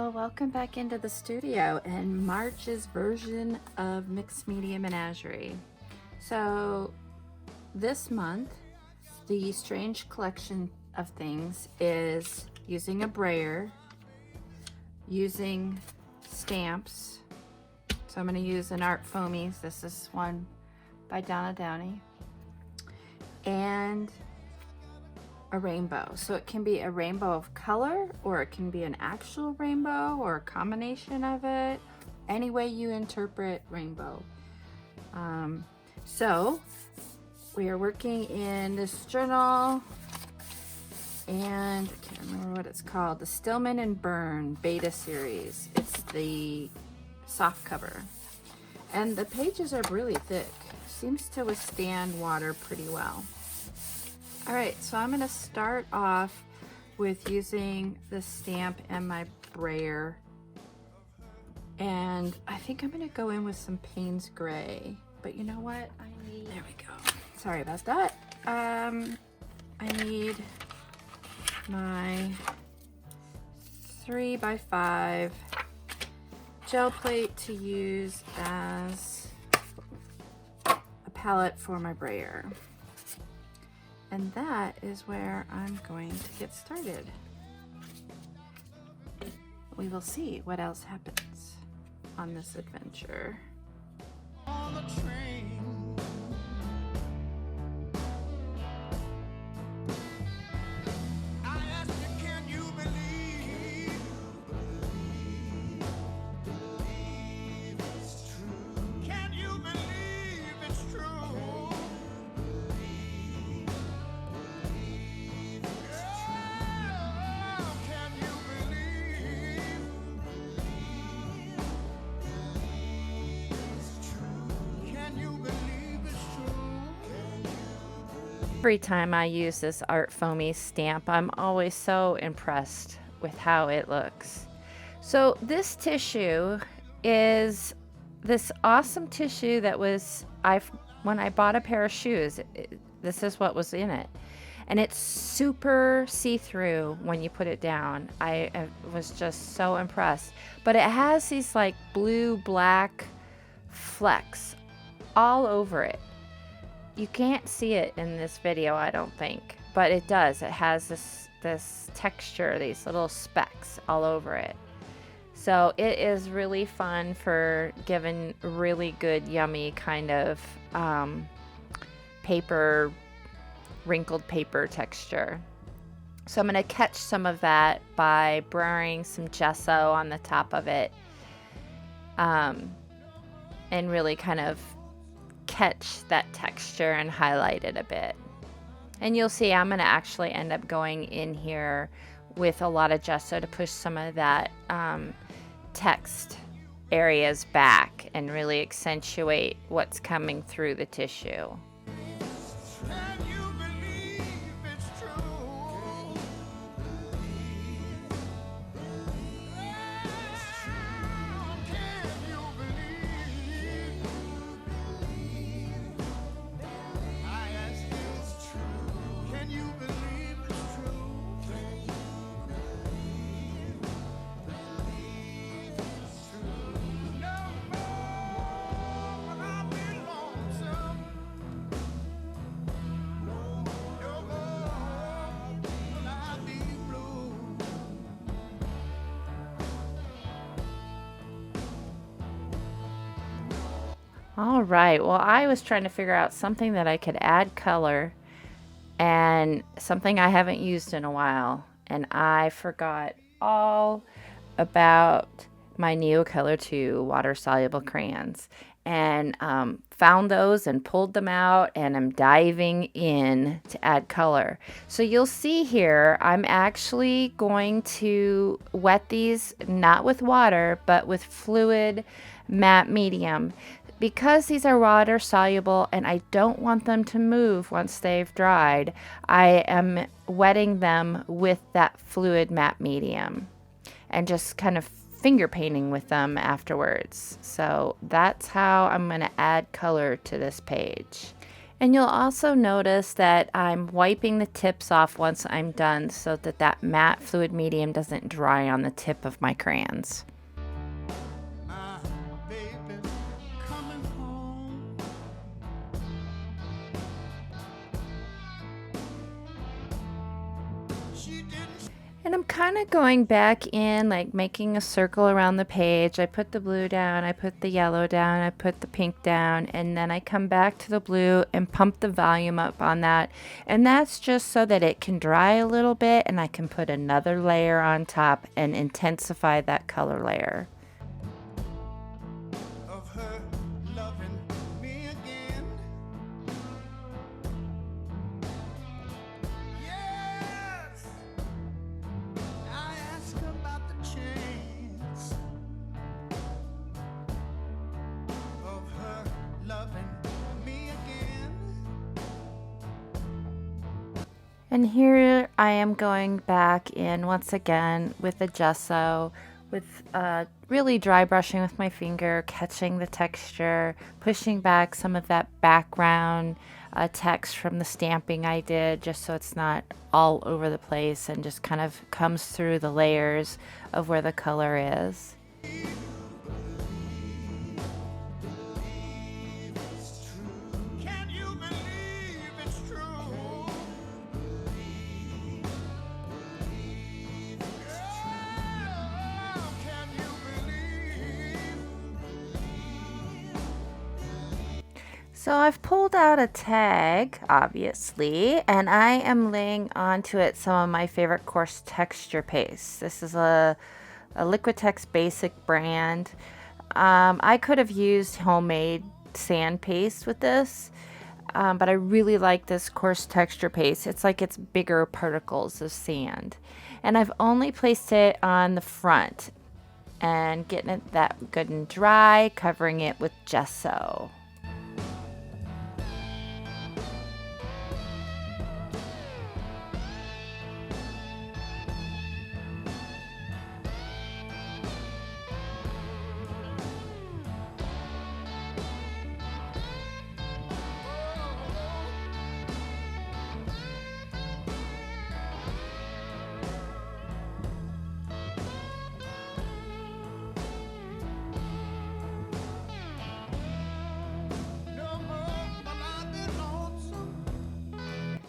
Well, welcome back into the studio and March's version of Mixed Media Menagerie. So this month, the strange collection of things is using a brayer, using stamps. So I'm going to use an Art Foamies. This is one by Donna Downey. And a rainbow. So it can be a rainbow of color, or it can be an actual rainbow, or a combination of it. Any way you interpret rainbow. So we are working in this journal, and I can't remember what it's called, the Stillman Birn beta series. It's the soft cover, and the pages are really thick. Seems to withstand water pretty well. All right, so I'm gonna start off with using the stamp and my brayer. And I think I'm gonna go in with some Payne's Gray, but you know what? There we go. Sorry about that. I need my 3x5 gel plate to use as a palette for my brayer. And that is where I'm going to get started. We will see what else happens on this adventure. On the train. Every time I use this Art Foamies stamp, I'm always so impressed with how it looks. So this tissue is this awesome tissue that was, when I bought a pair of shoes, this is what was in it. And it's super see-through when you put it down. I was just so impressed. But it has these like blue-black flecks all over it. You can't see it in this video, I don't think, but it does. It has this texture, these little specks all over it. So it is really fun for giving really good, yummy kind of paper, wrinkled paper texture. So I'm going to catch some of that by braying some gesso on the top of it, and really kind of catch that texture and highlight it a bit. And you'll see I'm going to actually end up going in here with a lot of gesso to push some of that text areas back and really accentuate what's coming through the tissue. All right, well, I was trying to figure out something that I could add color and something I haven't used in a while, and I forgot all about my Neocolor 2 water-soluble crayons, and found those and pulled them out, and I'm diving in to add color. So you'll see here, I'm actually going to wet these not with water, but with fluid matte medium. Because these are water soluble and I don't want them to move once they've dried, I am wetting them with that fluid matte medium and just kind of finger painting with them afterwards. So that's how I'm going to add color to this page. And you'll also notice that I'm wiping the tips off once I'm done so that that matte fluid medium doesn't dry on the tip of my crayons. And I'm kind of going back in, like making a circle around the page. I put the blue down, I put the yellow down, I put the pink down, and then I come back to the blue and pump the volume up on that. And that's just so that it can dry a little bit and I can put another layer on top and intensify that color layer. And here I am going back in once again with the gesso, with really dry brushing with my finger, catching the texture, pushing back some of that background text from the stamping I did, just so it's not all over the place and just kind of comes through the layers of where the color is. So I've pulled out a tag, obviously, and I am laying onto it some of my favorite coarse texture paste. This is a Liquitex Basic brand. I could have used homemade sand paste with this, but I really like this coarse texture paste. It's like it's bigger particles of sand. And I've only placed it on the front and getting it that good and dry, covering it with gesso.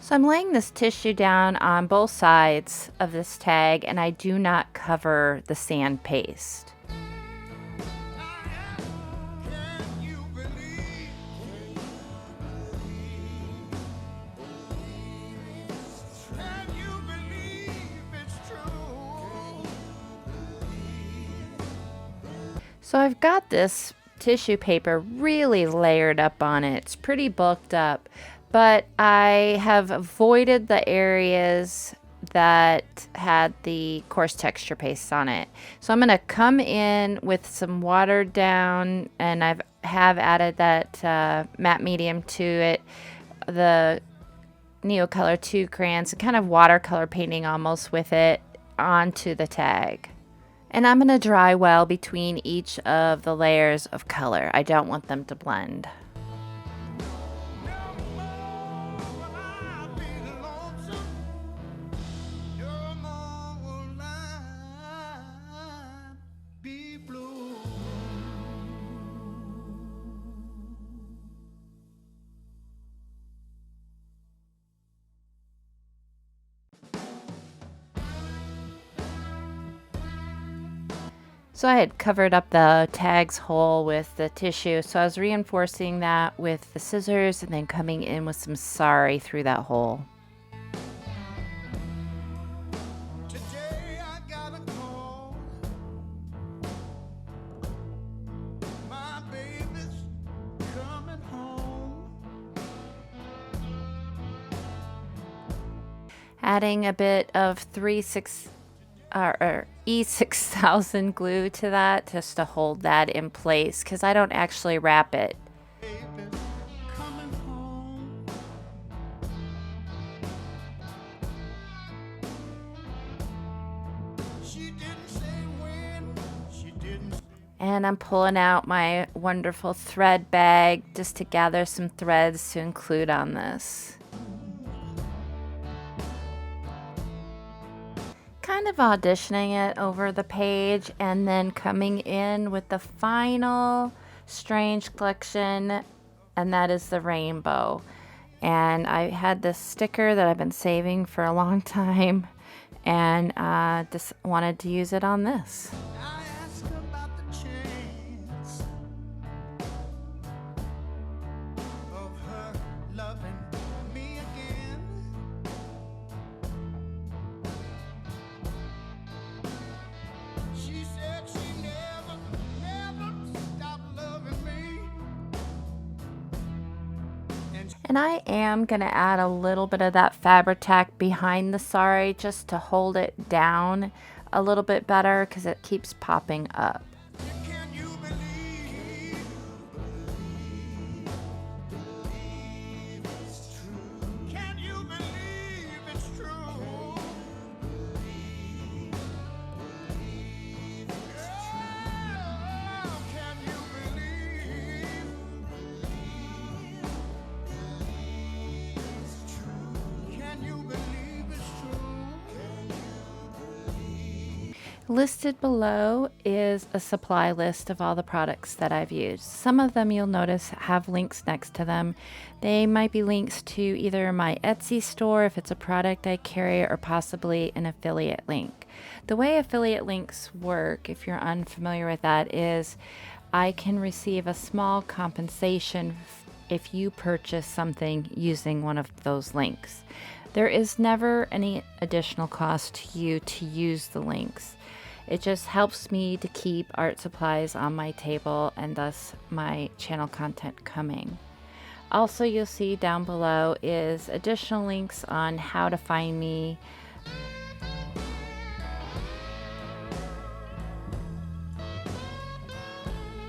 So I'm laying this tissue down on both sides of this tag, and I do not cover the sand paste. So I've got this tissue paper really layered up on it. It's pretty bulked up, but I have avoided the areas that had the coarse texture paste on it. So I'm going to come in with some watered down, and have added that matte medium to it, the Neocolor 2 crayons, and kind of watercolor painting almost with it onto the tag. And I'm going to dry well between each of the layers of color. I don't want them to blend. So I had covered up the tag's hole with the tissue, so I was reinforcing that with the scissors and then coming in with some sari through that hole. Adding a bit of E6000 glue to that just to hold that in place, because I don't actually wrap it. And I'm pulling out my wonderful thread bag just to gather some threads to include on this. Kind of auditioning it over the page and then coming in with the final strange collection, and that is the rainbow. And I had this sticker that I've been saving for a long time, and just wanted to use it on this. And I am going to add a little bit of that Fabri-Tac behind the sari just to hold it down a little bit better because it keeps popping up. Listed below is a supply list of all the products that I've used. Some of them you'll notice have links next to them. They might be links to either my Etsy store if it's a product I carry, or possibly an affiliate link. The way affiliate links work, if you're unfamiliar with that, is I can receive a small compensation if you purchase something using one of those links. There is never any additional cost to you to use the links. It just helps me to keep art supplies on my table and thus my channel content coming. Also, you'll see down below is additional links on how to find me,